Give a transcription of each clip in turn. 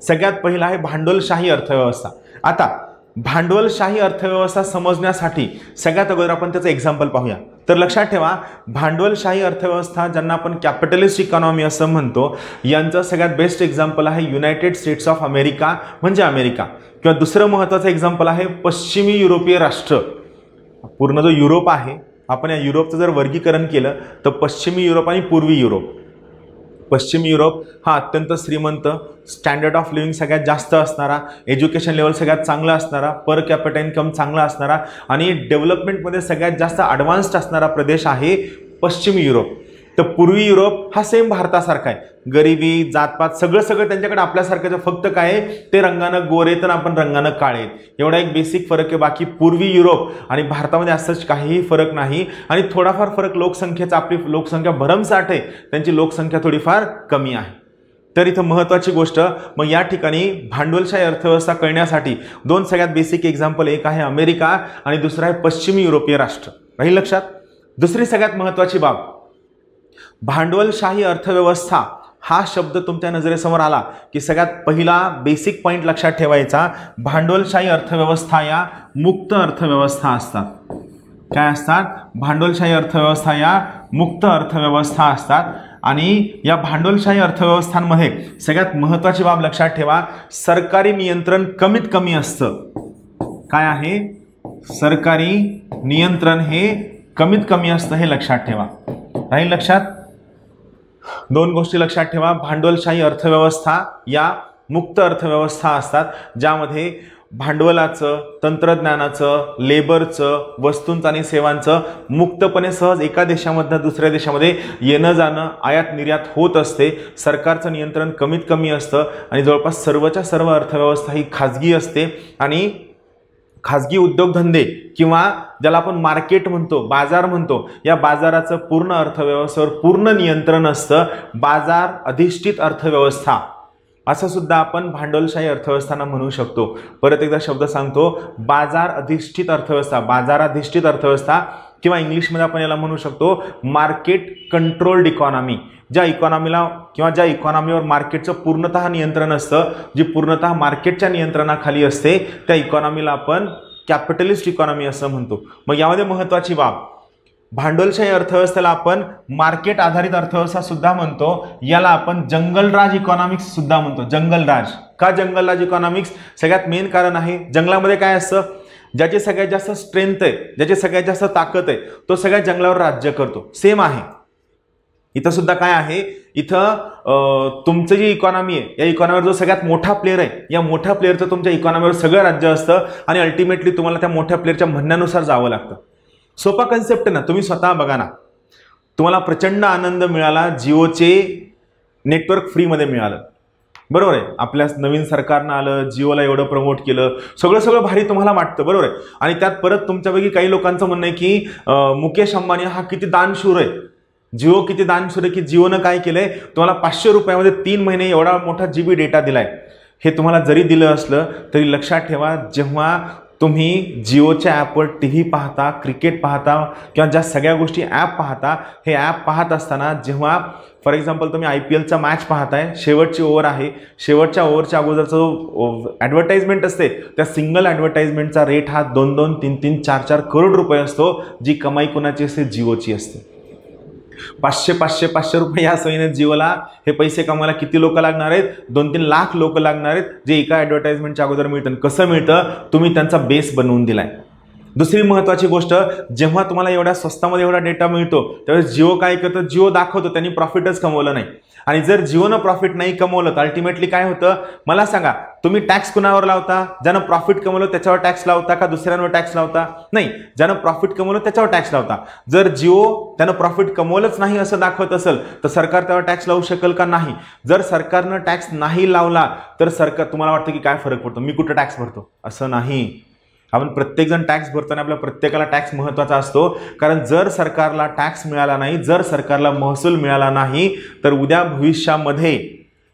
सगळ्यात पहिला आहे भांडवलशाही अर्थव्यवस्था. आता भांडवलशाही अर्थव्यवस्था समजण्यासाठी सगळ्यात अगोदर आपण त्याचं एक्झाम्पल पाहूया. तर लक्षात ठेवा, भांडवलशाही अर्थव्यवस्था ज्यांना आपण कॅपिटलिस्ट इकॉनॉमी असं म्हणतो, यांचं सगळ्यात बेस्ट एक्झाम्पल आहे युनायटेड स्टेट्स ऑफ अमेरिका म्हणजे अमेरिका. किंवा दुसरं महत्त्वाचं एक्झाम्पल आहे पश्चिमी युरोपीय राष्ट्र. पूर्ण जो युरोप आहे, आपण या युरोपचं जर वर्गीकरण केलं तर पश्चिमी युरोप आणि पूर्वी युरोप. पश्चिमी युरोप हा अत्यंत श्रीमंत, स्टँडर्ड ऑफ लिव्हिंग सगळ्यात जास्त असणारा, एज्युकेशन लेवल सगळ्यात चांगला असणारा, पर कॅपिटा इन्कम चांगला असणारा आणि डेव्हलपमेंटमध्ये सगळ्यात जास्त ॲडव्हान्स्ड असणारा प्रदेश आहे पश्चिमी युरोप. तर पूर्वी युरोप हा सेम भारतासारखा आहे, गरिबी जातपात सगळं त्यांच्याकडे आपल्यासारखं. फक्त काय आहे, ते रंगानं गोरे तर आपण रंगानं काळे, एवढा एक बेसिक फरक आहे. बाकी पूर्वी युरोप आणि भारतामध्ये असंच काहीही फरक नाही. आणि थोडाफार फरक लोकसंख्येचा, आपली लोकसंख्या भरमसाठ आहे, त्यांची लोकसंख्या थोडीफार कमी आहे. तर इथं महत्त्वाची गोष्ट, मग या ठिकाणी भांडवलशाही अर्थव्यवस्था कळण्यासाठी दोन सगळ्यात बेसिक एक्झाम्पल, एक आहे अमेरिका आणि दुसरा आहे पश्चिमी युरोपीय राष्ट्र. राहील लक्षात. दुसरी सगळ्यात महत्त्वाची बाब, भांडवलशाही अर्थव्यवस्था हा शब्द तुमच्या नजरेसमोर आला की सगळ्यात पहिला बेसिक पॉइंट लक्षात ठेवायचा, भांडवलशाही अर्थव्यवस्था या मुक्त अर्थव्यवस्था असतात. काय असतात? भांडवलशाही अर्थव्यवस्था या मुक्त अर्थव्यवस्था असतात. आणि या भांडवलशाही अर्थव्यवस्थांमध्ये सगळ्यात महत्त्वाची बाब लक्षात ठेवा, सरकारी नियंत्रण कमीत कमी असतं. काय आहे? सरकारी नियंत्रण हे कमीत कमी असतं, हे लक्षात ठेवा. राहील लक्षात. दोन गोष्टी लक्षात ठेवा, भांडवलशाही अर्थव्यवस्था या मुक्त अर्थव्यवस्था असतात, ज्यामध्ये भांडवलाचं, तंत्रज्ञानाचं, लेबरचं, वस्तूंचं आणि सेवांचं मुक्तपणे सहज एका देशामधनं दुसऱ्या देशामध्ये येणं जाणं, आयात निर्यात होत असते. सरकारचं नियंत्रण कमीत कमी असतं आणि जवळपास सर्वच्या सर्व अर्थव्यवस्था ही खाजगी असते. आणि खाजगी उद्योगधंदे किंवा ज्याला आपण मार्केट म्हणतो, बाजार म्हणतो, या बाजाराचं पूर्ण अर्थव्यवस्थेवर पूर्ण नियंत्रण असतं. बाजार अधिष्ठित अर्थव्यवस्था असं सुद्धा आपण भांडवलशाही अर्थव्यवस्थांना म्हणू शकतो. परत एकदा शब्द सांगतो, बाजार अधिष्ठित अर्थव्यवस्था, बाजाराधिष्ठित अर्थव्यवस्था किंवा इंग्लिशमध्ये आपण याला म्हणू शकतो मार्केट कंट्रोल्ड इकॉनॉमी. ज्या इकॉनॉमीला किंवा ज्या इकॉनॉमीवर मार्केटचं पूर्णतः नियंत्रण असतं, जी पूर्णतः मार्केटच्या नियंत्रणाखाली असते, त्या इकॉनॉमीला आपण कॅपिटलिस्ट इकॉनॉमी असं म्हणतो. मग यामध्ये महत्त्वाची बाब, भांडवलशाही अर्थव्यवस्थेला आपण मार्केट आधारित अर्थव्यवस्था सुद्धा म्हणतो. याला आपण जंगलराज इकॉनॉमिक्स सुद्धा म्हणतो. जंगलराज. का जंगलराज इकॉनॉमिक्स? सगळ्यात मेन कारण आहे, जंगलामध्ये काय असतं, ज्याची सगळ्यात जास्त स्ट्रेंथ आहे, ज्याची सगळ्यात जास्त ताकद आहे, तो सगळ्या जंगलावर राज्य करतो. सेम आहे इथं सुद्धा. काय आहे, इथं तुमचं जी इकॉनॉमी आहे, या इकॉनॉमीवर जो सगळ्यात मोठा प्लेअर आहे, या मोठ्या प्लेअरचं तुमच्या इकॉनॉमीवर सगळं राज्य असतं आणि अल्टिमेटली तुम्हाला त्या मोठ्या प्लेअरच्या म्हणण्यानुसार जावं लागतं. सोपा कन्सेप्ट आहे ना. तुम्ही स्वतः बघा ना, तुम्हाला प्रचंड आनंद मिळाला जिओचे नेटवर्क फ्रीमध्ये मिळालं, बरोबर आहे. आपल्या नवीन सरकारनं आलं, जिओला एवढं प्रमोट केलं, सगळं भारी तुम्हाला वाटतं, बरोबर आहे. आणि त्यात परत तुमच्यापैकी काही लोकांचं म्हणणं आहे की मुकेश अंबानी हा किती दानशूर आहे, जिओ किती दानशूर आहे, की जिओनं काय केलंय, तुम्हाला 500 रुपयामध्ये 3 महिने एवढा मोठा GB डेटा दिलाय. हे तुम्हाला जरी दिलं असलं तरी लक्षात ठेवा, जेव्हा तुम्ही जिओच्या ॲपवर TV पाहता, क्रिकेट पाहता किंवा ज्या सगळ्या गोष्टी ॲप पाहता, हे ॲप पाहत असताना जेव्हा फॉर एक्झाम्पल तुम्ही IPLचा मॅच पाहताय, शेवटची ओव्हर आहे, शेवटच्या ओव्हरच्या अगोदरचा जो ॲडव्हर्टाइजमेंट असते, त्या सिंगल ॲडव्हर्टाइजमेंटचा रेट हा 2-2, 3-3, 4-4 करोड रुपये असतो. जी कमाई कोणाची असते? जिओची असते. 500 रुपये या सोयीने जिओला हे पैसे कमवायला किती लोक लागणार आहेत? 2-3 लाख लोक लागणार आहेत, जे एका ॲडव्हर्टाइजमेंटच्या अगोदर मिळतं. कसं मिळतं? तुम्ही त्यांचा बेस बनवून दिलाय. दुसरी महत्त्वाची गोष्ट, जेव्हा तुम्हाला एवढ्या स्वस्तामध्ये एवढा डेटा मिळतो, त्यावेळेस जिओ काय करतं? जिओ दाखवतो त्यांनी प्रॉफिटच कमवलं नाही. आणि जर जिओनं प्रॉफिट नाही कमवलं तर अल्टिमेटली काय होतं? मला सांगा, तुम्ही टॅक्स कुणावर लावता? ज्यानं प्रॉफिट कमवलं त्याच्यावर टॅक्स लावता का दुसऱ्यांवर टॅक्स लावता? नाही, ज्यानं प्रॉफिट कमवलं त्याच्यावर टॅक्स लावता. जर जिओ त्यानं प्रॉफिट कमवलंच नाही असं दाखवत असेल तर सरकार त्यावर टॅक्स लावू शकेल का? नाही. जर सरकारनं टॅक्स नाही लावला तर सरकार, तुम्हाला वाटतं की काय फरक पडतो, मी कुठं टॅक्स भरतो? असं नाही. आपण प्रत्येकजण टॅक्स भरताना आपल्या प्रत्येकाला टॅक्स महत्त्वाचा असतो. कारण जर सरकारला टॅक्स मिळाला नाही, जर सरकारला महसूल मिळाला नाही, तर उद्या भविष्यामध्ये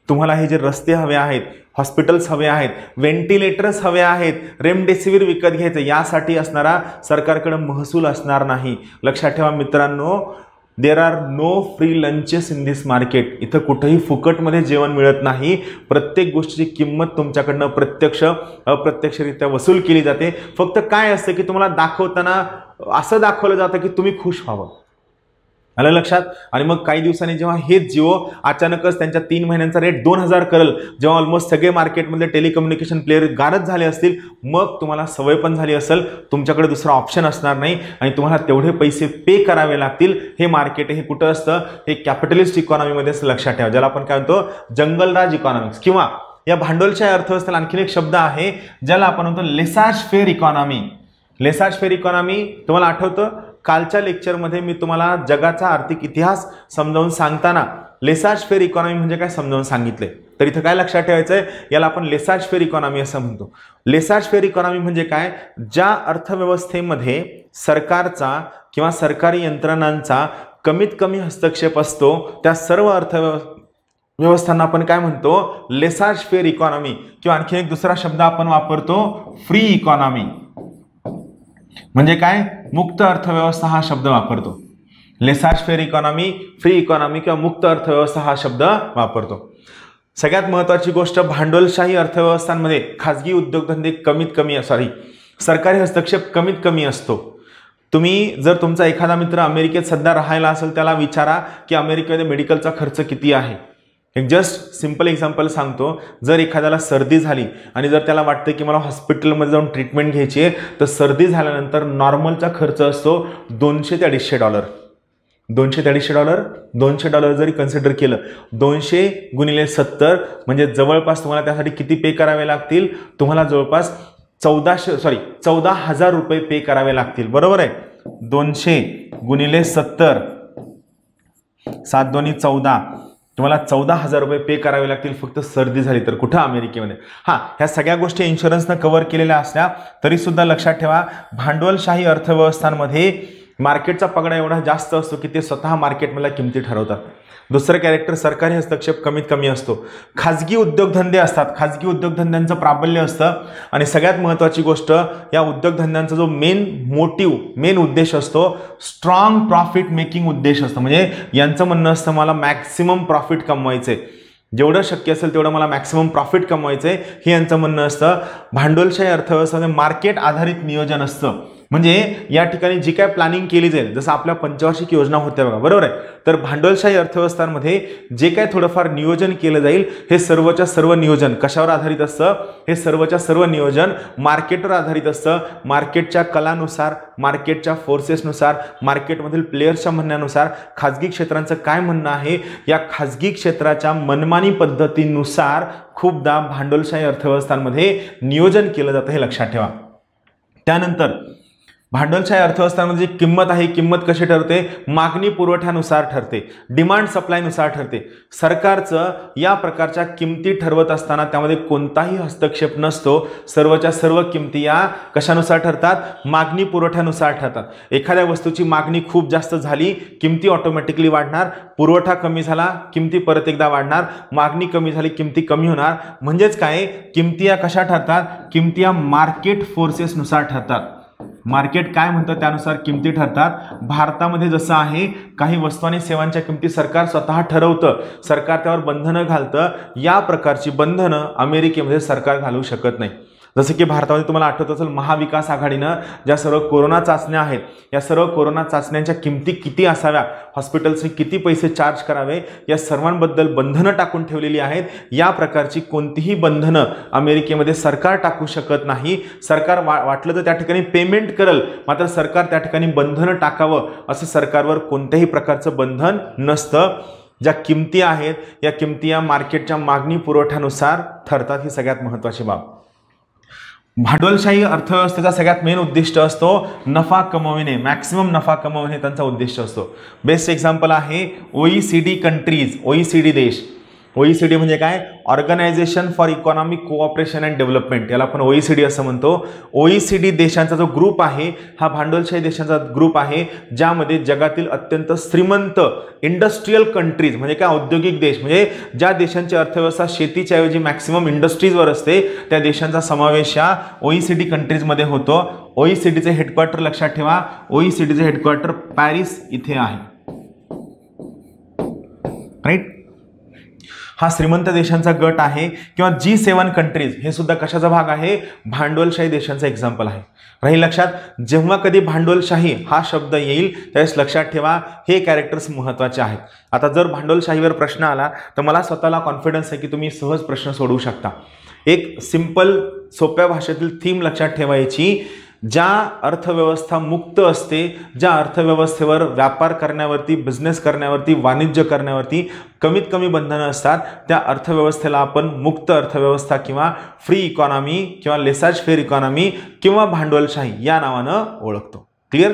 तुम्हाला हे जे रस्ते हवे आहेत, हॉस्पिटल्स हवे आहेत, व्हेंटिलेटर्स हवे आहेत, रेमडेसिवीर विकत घ्यायचं, यासाठी असणारा सरकारकडे महसूल असणार नाही. लक्षात ठेवा मित्रांनो, there are no free lunches in this market. इथं कुठेही फुकटमध्ये जेवण मिळत नाही. प्रत्येक गोष्टीची किंमत तुमच्याकडनं प्रत्यक्ष अप्रत्यक्षरित्या वसूल केली जाते. फक्त काय असतं की तुम्हाला दाखवताना असं दाखवलं जातं की तुम्ही खुश व्हावं. आलं लक्षात. आणि मग काही दिवसांनी जेव्हा हेच जिओ अचानकच त्यांच्या 3 महिन्यांचा रेट 2000 करेल, जेव्हा ऑलमोस्ट सगळे मार्केटमधले टेलिकम्युनिकेशन प्लेयर गारच झाले असतील, मग तुम्हाला सवय पण झाली असेल, तुमच्याकडे दुसरा ऑप्शन असणार नाही आणि तुम्हाला तेवढे पैसे पे करावे लागतील. हे मार्केट हे कुठं असतं, हे कॅपिटलिस्ट इकॉनॉमीमध्ये लक्षात ठेवा, ज्याला आपण काय म्हणतो जंगलराज इकॉनॉमिक्स. किंवा या भांडवलशाही अर्थव्यवस्थेला आणखीन एक शब्द आहे ज्याला आपण म्हणतो लेसाज फेअर इकॉनॉमी. लेसाज फेअर इकॉनॉमी तुम्हाला आठवतं, कालच्या लेक्चरमध्ये मी तुम्हाला जगाचा आर्थिक इतिहास समजावून सांगताना लेसाज फेअर इकॉनॉमी म्हणजे काय समजावून सांगितले. तर इथं काय लक्षात ठेवायचंय, याला आपण लेसाज फेअर इकॉनॉमी असं म्हणतो. लेसाज फेअर इकॉनॉमी म्हणजे काय, ज्या अर्थव्यवस्थेमध्ये सरकारचा किंवा सरकारी यंत्रणांचा कमीत कमी हस्तक्षेप असतो, त्या सर्व अर्थव्यवस्थांना आपण काय म्हणतो, लेसाज फेअर इकॉनॉमी. किंवा आणखी एक दुसरा शब्द आपण वापरतो, फ्री इकॉनॉमी. म्हणजे काय, मुक्त अर्थव्यवस्था हा शब्द वापरतो. लेसाज फेअर इकॉनॉमी, फ्री इकॉनॉमी किंवा मुक्त अर्थव्यवस्था हा शब्द वापरतो. सगळ्यात महत्त्वाची गोष्ट, भांडवलशाही अर्थव्यवस्थांमध्ये खाजगी उद्योगधंदे सरकारी हस्तक्षेप कमीत कमी असतो. तुम्ही जर तुमचा एखादा मित्र अमेरिकेत सध्या राहायला असेल, त्याला विचारा की अमेरिकेमध्ये मेडिकलचा खर्च किती आहे. एक जस्ट सिंपल एक्झाम्पल सांगतो, जर एखाद्याला सर्दी झाली आणि जर त्याला वाटतं की मला हॉस्पिटलमध्ये जाऊन ट्रीटमेंट घ्यायची आहे, तर सर्दी झाल्यानंतर नॉर्मलचा खर्च असतो $200 ते $250. $200 ते $250, $200 जरी कन्सिडर केलं, 200 गुणिले 70 म्हणजे जवळपास तुम्हाला त्यासाठी किती पे करावे लागतील, तुम्हाला जवळपास 14,000 रुपये पे करावे लागतील. बरोबर आहे. 200 गुणिले 70, 7 दोन्ही 14, तुम्हाला 14,000 रुपये पे करावे लागतील फक्त सर्दी झाली तर. कुठं, अमेरिकेमध्ये. हां, ह्या सगळ्या गोष्टी इन्शुरन्सनं कव्हर केलेल्या असल्या तरी सुद्धा लक्षात ठेवा, भांडवलशाही अर्थव्यवस्थांमध्ये मार्केटचा पगडा एवढा जास्त असतो की ते स्वतः मार्केटमधल्या किमती ठरवतात. दुसरं कॅरेक्टर, सरकारी हस्तक्षेप कमीत कमी असतो. खाजगी उद्योगधंदे असतात, खाजगी उद्योगधंद्यांचं प्राबल्य असतं. आणि सगळ्यात महत्त्वाची गोष्ट, या उद्योगधंद्यांचा जो मेन उद्देश असतो, स्ट्रॉंग प्रॉफिट मेकिंग उद्देश असतो. म्हणजे यांचं म्हणणं असतं मला मॅक्सिमम प्रॉफिट कमवायचे, जेवढं शक्य असेल तेवढं मला मॅक्सिमम प्रॉफिट कमवायचे, हे यांचं म्हणणं असतं. भांडवलशाही अर्थव्यवस्थेमध्ये मार्केट आधारित नियोजन असतं. म्हणजे या ठिकाणी जी काय प्लॅनिंग केली जाईल, जसं आपल्या पंचवार्षिक योजना होत्या बघा, बरोबर आहे. तर भांडवलशाही अर्थव्यवस्थांमध्ये जे काय थोडंफार नियोजन केलं जाईल, हे सर्वच्या सर्व नियोजन कशावर आधारित असतं, हे सर्वच्या सर्व नियोजन मार्केटवर आधारित असतं. मार्केटच्या कलानुसार, मार्केटच्या फोर्सेसनुसार, मार्केटमधील प्लेयर्सच्या म्हणण्यानुसार, खाजगी क्षेत्रांचं काय म्हणणं आहे, या खाजगी क्षेत्राच्या मनमानी पद्धतीनुसार खूपदा भांडवलशाही अर्थव्यवस्थांमध्ये नियोजन केलं जातं, हे लक्षात ठेवा. त्यानंतर भांडवलशाही अर्थव्यवस्थांमध्ये जी किंमत आहे, किंमत कशी ठरते, मागणी पुरवठ्यानुसार ठरते, डिमांड सप्लायनुसार ठरते. सरकारचं या प्रकारच्या किमती ठरवत असताना त्यामध्ये कोणताही हस्तक्षेप नसतो. सर्वच्या सर्व किमती या कशानुसार ठरतात, मागणी पुरवठ्यानुसार ठरतात. एखाद्या वस्तूची मागणी खूप जास्त झाली, किमती ऑटोमॅटिकली वाढणार. पुरवठा कमी झाला, किमती परत एकदा वाढणार. मागणी कमी झाली, किमती कमी होणार. म्हणजेच काय, किमती या कशा ठरतात, किमती या मार्केट फोर्सेसनुसार ठरतात. मार्केट काय म्हणतं त्यानुसार किमती ठरतात. भारतामध्ये जसं आहे, काही वस्तू आणि सेवांच्या किमती सरकार स्वतः ठरवतं, सरकार त्यावर बंधनं घालतं. या प्रकारची बंधनं अमेरिकेमध्ये सरकार घालू शकत नाही. जसं की भारतामध्ये तुम्हाला आठवत असेल, महाविकास आघाडीनं ज्या सर्व कोरोना चाचण्या आहेत, या सर्व कोरोना चाचण्यांच्या किमती किती असाव्या, हॉस्पिटल्सने किती पैसे चार्ज करावे, या सर्वांबद्दल बंधनं टाकून ठेवलेली आहेत. या प्रकारची कोणतीही बंधनं अमेरिकेमध्ये सरकार टाकू शकत नाही. सरकार वाटलं तर त्या ठिकाणी पेमेंट करेल, मात्र सरकार त्या ठिकाणी बंधनं टाकावं असं सरकारवर कोणत्याही प्रकारचं बंधन नसतं. ज्या किमती आहेत, या किमती या मार्केटच्या मागणी पुरवठ्यानुसार ठरतात. ही सगळ्यात महत्त्वाची बाब. भांडवलशाही अर्थव्यवस्थेचा सगळ्यात मेन उद्दिष्ट असतो नफा कमविणे, मॅक्सिमम नफा कमविणे त्यांचा उद्दिष्ट असतो. बेस्ट एक्झाम्पल आहे OECD कंट्रीज, OECD देश. OECD म्हणजे काय, organisation for economic cooperation and development, याला आपण OECD असं म्हणतो. OECD देशांचा जो ग्रुप आहे, हा भांडवलशाही देशांचा ग्रुप आहे, ज्यामध्ये जगातील अत्यंत श्रीमंत इंडस्ट्रियल कंट्रीज, म्हणजे काय, औद्योगिक देश, म्हणजे ज्या देशांची अर्थव्यवस्था शेतीच्या ऐवजी मॅक्सिमम इंडस्ट्रीजवर असते, त्या देशांचा समावेश या OECD कंट्रीजमध्ये होतो. OECDचे हेडक्वार्टर लक्षात ठेवा, OECDचे हेडक्वार्टर पॅरिस इथे आहे. राईट. हा श्रीमंत देशांचा गट आहे किंवा G7 कंट्रीज हे सुद्धा कशाचा भाग आहे, भांडवलशाही देशांचा एक्झाम्पल आहे. राहील लक्षात. जेव्हा कधी भांडवलशाही हा शब्द येईल त्यावेळेस लक्षात ठेवा हे कॅरेक्टर्स महत्त्वाचे आहेत. आता जर भांडवलशाहीवर प्रश्न आला तर मला स्वतःला कॉन्फिडन्स आहे की तुम्ही सहज प्रश्न सोडवू शकता. एक सिंपल सोप्या भाषेतील थीम लक्षात ठेवायची. ज्या अर्थव्यवस्था मुक्त असते, ज्या अर्थव्यवस्थेवर व्यापार करण्यावरती, बिझनेस करण्यावरती, वाणिज्य करण्यावरती कमीत कमी बंधनं असतात, त्या अर्थव्यवस्थेला आपण मुक्त अर्थव्यवस्था किंवा फ्री इकॉनॉमी किंवा लेसाज फेअर इकॉनॉमी किंवा भांडवलशाही या नावानं ओळखतो. क्लिअर.